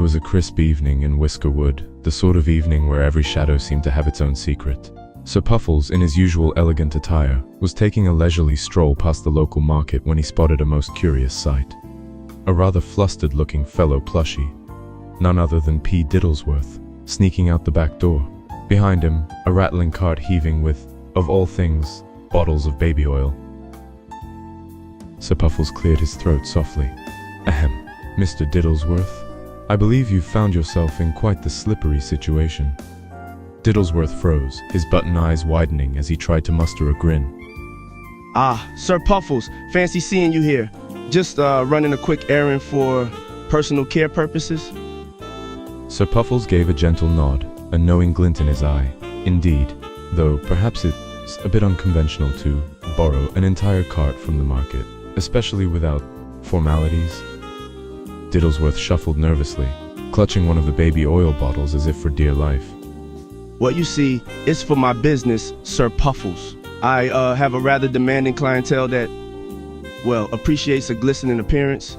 was a crisp evening in Whiskerwood, the sort of evening where every shadow seemed to have its own secret. Sir Puffles, in his usual elegant attire, was taking a leisurely stroll past the local market when he spotted a most curious sight. A rather flustered-looking fellow plushie, none other than P. Diddlesworth, sneaking out the back door. Behind him, a rattling cart heaving with, of all things, bottles of baby oil. Sir Puffles cleared his throat softly. Ahem, Mr. Diddlesworth, I believe you've found yourself in quite the slippery situation. Diddlesworth froze, his button eyes widening as he tried to muster a grin. Ah, Sir Puffles, fancy seeing you here. Just running a quick errand for personal care purposes? Sir Puffles gave a gentle nod, a knowing glint in his eye. Indeed, though perhaps it's a bit unconventional to borrow an entire cart from the market, especially without formalities. Diddlesworth shuffled nervously, clutching one of the baby oil bottles as if for dear life. Well, you see, it's for my business, Sir Puffles. I have a rather demanding clientele that, well, appreciates a glistening appearance.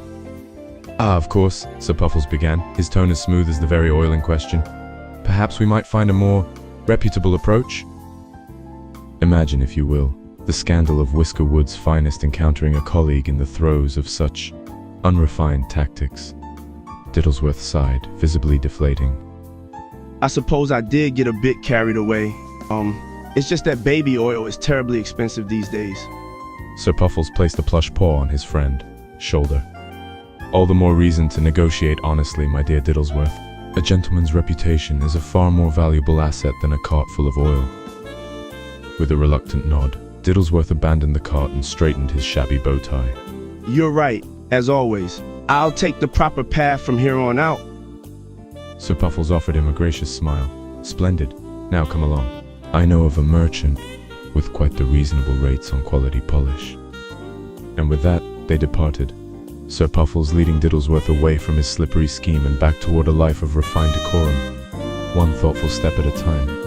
Ah, of course, Sir Puffles began, his tone as smooth as the very oil in question. Perhaps we might find a more reputable approach? Imagine, if you will, the scandal of Whiskerwood's finest encountering a colleague in the throes of such unrefined tactics. Diddlesworth sighed, visibly deflating. I suppose I did get a bit carried away. It's just that baby oil is terribly expensive these days. Sir Puffles placed a plush paw on his friend's shoulder. All the more reason to negotiate honestly, my dear Diddlesworth. A gentleman's reputation is a far more valuable asset than a cart full of oil. With a reluctant nod, Diddlesworth abandoned the cart and straightened his shabby bow tie. You're right, as always. I'll take the proper path from here on out. Sir Puffles offered him a gracious smile. Splendid. Now come along. I know of a merchant with quite the reasonable rates on quality polish. And with that, they departed, Sir Puffles leading Diddlesworth away from his slippery scheme and back toward a life of refined decorum, one thoughtful step at a time.